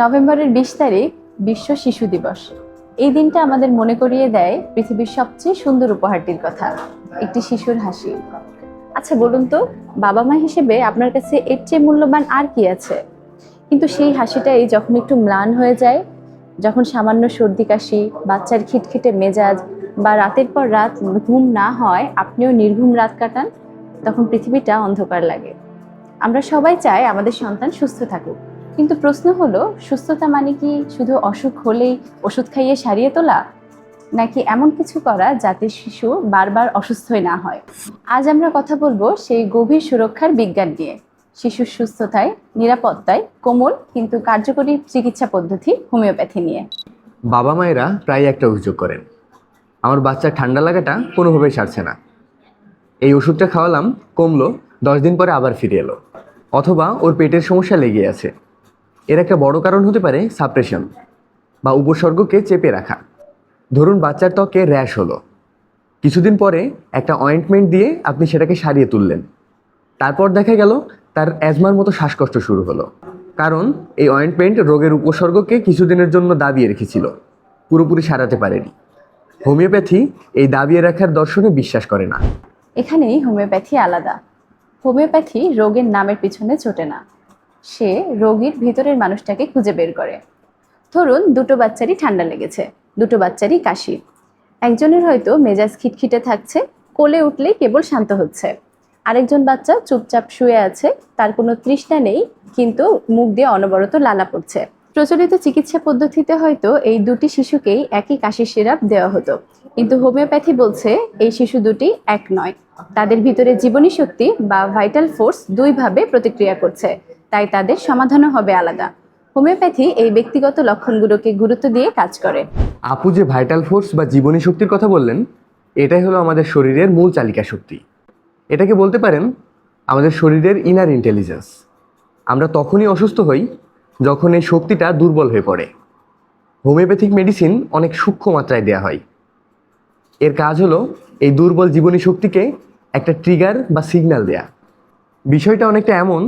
নভেম্বরের ২০ তারিখ বিশ্ব শিশু দিবস। এই দিনটা আমাদের মনে করিয়ে দেয় পৃথিবীর সবচেয়ে সুন্দর উপহারটির কথা, একটি শিশুর হাসি। আচ্ছা বলুন তো, বাবা মা হিসেবে আপনার কাছে এর চেয়ে মূল্যবান আর কি আছে? কিন্তু সেই হাসিটাই যখন একটু ম্লান হয়ে যায়, যখন সামান্য সর্দি কাশি, বাচ্চার খিটখিটে মেজাজ বা রাতের পর রাত ঘুম না হয়, আপনিও নির্ঘুম রাত কাটান, তখন পৃথিবীটা অন্ধকার লাগে। আমরা সবাই চাই আমাদের সন্তান সুস্থ থাকুক, কিন্তু প্রশ্ন হলো, সুস্থতা মানে কি শুধু অসুখ হলেই ওষুধ খাইয়ে সারিয়ে তোলা, নাকি এমন কিছু করা যাতে শিশু বারবার অসুস্থই না হয়? আজ আমরা কথা বলবো সেই গভীর সুরক্ষার বিজ্ঞান নিয়ে, শিশুর সুস্থতায়, নিরাপত্তায় কোমল কিন্তু কার্যকরী চিকিৎসা পদ্ধতি হোমিওপ্যাথি নিয়ে। বাবা মায়েরা প্রায় একটা অভিযোগ করেন, আমার বাচ্চার ঠান্ডা লাগাটা কোনোভাবেই সারছে না। এই ওষুধটা খাওয়ালাম, কমলো, 10 দিন পরে আবার ফিরে এলো। অথবা ওর পেটের সমস্যা লেগে আছে। এর একটা বড় কারণ হতে পারে সাপ্রেশন বা উপসর্গকে চেপে রাখা। ধরুন বাচ্চার ত্বকে র্যাশ হলো, কিছুদিন পরে একটা অয়েন্টমেন্ট দিয়ে আপনি সেটাকে সারিয়ে তুললেন। তারপর দেখা গেল তার অ্যাজমার মতো শ্বাসকষ্ট শুরু হলো, কারণ এই অয়েন্টমেন্ট রোগের উপসর্গকে কিছুদিনের জন্য দাবিয়ে রেখেছিল, পুরোপুরি সারাতে পারেনি। হোমিওপ্যাথি এই দাবিয়ে রাখার দর্শনে বিশ্বাস করে না। এখানেই হোমিওপ্যাথি আলাদা। হোমিওপ্যাথি রোগের নামের পিছনে ছোটে না, সে রোগীর ভিতরের মানুষটাকে খুঁজে বের করে। ধরুন দুটো বাচ্চারই ঠান্ডা লেগেছে, দুটো বাচ্চারই কাশি। একজনের হয়তো মেজাজ খিটখিটে থাকছে, কোলে উঠলেই কেবল শান্ত হচ্ছে। আরেকজন বাচ্চা চুপচাপ শুয়ে আছে, তার কোনো তৃষ্ণা নেই, কিন্তু মুখ দিয়ে অনবরত লালা পড়ছে। প্রচলিত চিকিৎসা পদ্ধতিতে হয়তো এই দুটি শিশুকেই একই কাশির সিরাপ দেওয়া হতো, কিন্তু হোমিওপ্যাথি বলছে এই শিশু দুটি এক নয়। তাদের ভিতরে জীবনী শক্তি বা ভাইটাল ফোর্স দুইভাবে প্রতিক্রিয়া করছে, তাই তাদের সমাধানও হবে আলাদা। হোমিওপ্যাথি এই ব্যক্তিগত লক্ষণগুলোকে গুরুত্ব দিয়ে কাজ করে। আপু যে ভাইটাল ফোর্স বা জীবনী শক্তির কথা বললেন, এটাই হলো আমাদের শরীরের মূল চালিকা শক্তি। এটাকে বলতে পারেন আমাদের শরীরের ইনার ইন্টেলিজেন্স। আমরা তখনই অসুস্থ হই যখন এই শক্তিটা দুর্বল হয়ে পড়ে। হোমিওপ্যাথিক মেডিসিন অনেক সূক্ষ্ম মাত্রায় দেওয়া হয়। এর কাজ হলো এই দুর্বল জীবনী শক্তিকে একটা ট্রিগার বা সিগন্যাল দেয়া। বিষয়টা অনেকটা এমন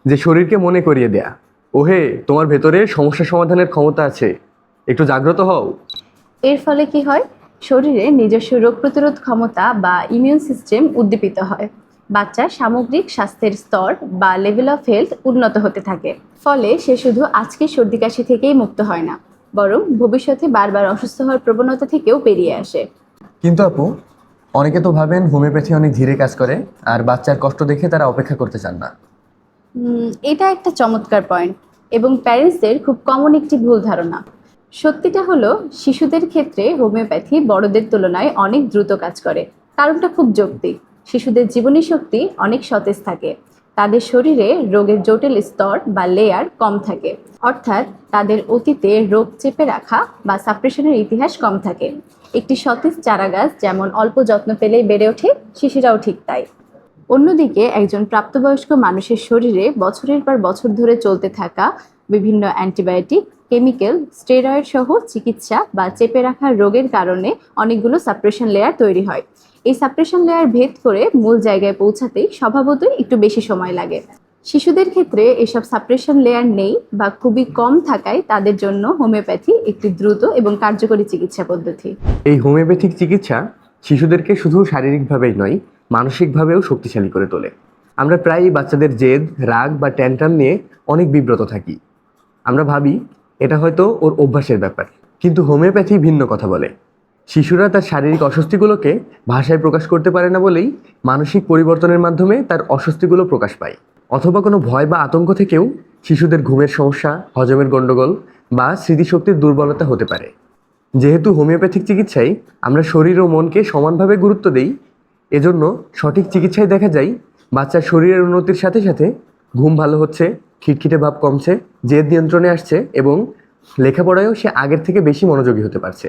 যে শরীরকে মনে করিয়ে দেয়া, ওহে তোমার ভেতরে সমস্যা সমাধানের ক্ষমতা আছে, একটু জাগ্রত হও। এর ফলে কি হয়? শরীরে নিজস্ব রোগ প্রতিরোধ ক্ষমতা বা ইমিউন সিস্টেম উদ্দীপিত হয়। বাচ্চার সামগ্রিক স্বাস্থ্যের স্তর বা লেভেল অফ হেলথ উন্নত হতে থাকে। ফলে সে শুধু আজকের সর্দি কাশি থেকেই মুক্ত হয় না, বরং ভবিষ্যতে বারবার অসুস্থ হওয়ার প্রবণতা থেকেও বেরিয়ে আসে। কিন্তু আপু, অনেকে তো ভাবেন হোমিওপ্যাথি অনেক ধীরে কাজ করে আর বাচ্চার কষ্ট দেখে তারা অপেক্ষা করতে চান না। এটা একটা চমৎকার পয়েন্ট, এবং প্যারেন্টসদের খুব কমন একটি ভুল ধারণা। সত্যিটা হলো, শিশুদের ক্ষেত্রে হোমিওপ্যাথি বড়দের তুলনায় অনেক দ্রুত কাজ করে। কারণটা খুব যৌক্তিক। শিশুদের জীবনী শক্তি অনেক সতেজ থাকে, তাদের শরীরে রোগের জটিল স্তর বা লেয়ার কম থাকে, অর্থাৎ তাদের অতীতে রোগ চেপে রাখা বা সাপ্রেশনের ইতিহাস কম থাকে। একটি সতেজ চারাগাছ যেমন অল্প যত্ন পেলেই বেড়ে ওঠে, শিশুরাও ঠিক তাই। অন্যদিকে একজন প্রাপ্তবয়স্ক মানুষের শরীরে বছরের পর বছর ধরে চলতে থাকা বিভিন্ন অ্যান্টিবায়োটিক, কেমিক্যাল, স্টেরয়েড সহ চিকিৎসা বা চেপে রাখা রোগের কারণে অনেকগুলো সাপ্রেশন লেয়ার তৈরি হয়। এই সাপ্রেশন লেয়ার ভেদ করে মূল জায়গায় পৌঁছাতেই স্বভাবতই একটু বেশি সময় লাগে। শিশুদের ক্ষেত্রে এসব সাপ্রেশন লেয়ার নেই বা খুবই কম থাকায় তাদের জন্য হোমিওপ্যাথি একটি দ্রুত এবং কার্যকরী চিকিৎসা পদ্ধতি। এই হোমিওপ্যাথিক চিকিৎসা শিশুদেরকে শুধু শারীরিকভাবেই নয়, মানসিকভাবেও শক্তিশালী করে তোলে। আমরা প্রায়ই বাচ্চাদের জেদ, রাগ বা ট্যান্ট্রাম নিয়ে অনেক বিব্রত থাকি। আমরা ভাবি এটা হয়তো ওর অভ্যাসের ব্যাপার, কিন্তু হোমিওপ্যাথি ভিন্ন কথা বলে। শিশুরা তার শারীরিক অস্বস্তিগুলোকে ভাষায় প্রকাশ করতে পারে না বলেই মানসিক পরিবর্তনের মাধ্যমে তার অস্বস্তিগুলো প্রকাশ পায়। অথবা কোনো ভয় বা আতঙ্ক থেকেও শিশুদের ঘুমের সমস্যা, হজমের গণ্ডগোল বা স্মৃতিশক্তির দুর্বলতা হতে পারে। যেহেতু হোমিওপ্যাথিক চিকিৎসায় আমরা শরীর ও মনকে সমানভাবে গুরুত্ব দেই, এজন্য সঠিক চিকিৎসায় দেখা যায় বাচ্চার শরীরের উন্নতির সাথে সাথে ঘুম ভালো হচ্ছে, খিটখিটে ভাব কমছে, জেদ নিয়ন্ত্রণে আসছে এবং লেখাপড়ায়ও সে আগের থেকে বেশি মনোযোগী হতে পারছে।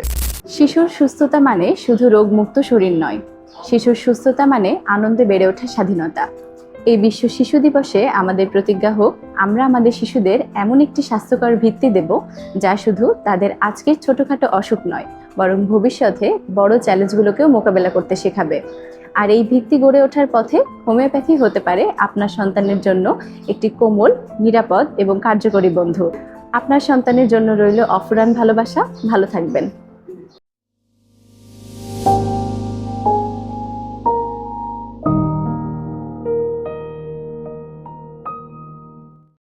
শিশুর সুস্থতা মানে শুধু রোগমুক্ত শরীর নয়, শিশুর সুস্থতা মানে আনন্দে বেড়ে ওঠার স্বাধীনতা। এই বিশ্ব শিশু দিবসে আমাদের প্রতিজ্ঞা হোক, আমরা আমাদের শিশুদের এমন একটি স্বাস্থ্যকর ভিত্তি দেব যা শুধু তাদের আজকের ছোটখাটো অসুখ নয়, বরং ভবিষ্যতে বড় চ্যালেঞ্জগুলোকেও মোকাবেলা করতে শেখাবে। আর এই ভিত্তি গড়ে ওঠার পথে হোমিওপ্যাথি হতে পারে আপনার সন্তানের জন্য একটি কোমল, নিরাপদ এবং কার্যকরী বন্ধু। আপনার সন্তানের জন্য রইল অফুরান ভালোবাসা। ভালো থাকবেন।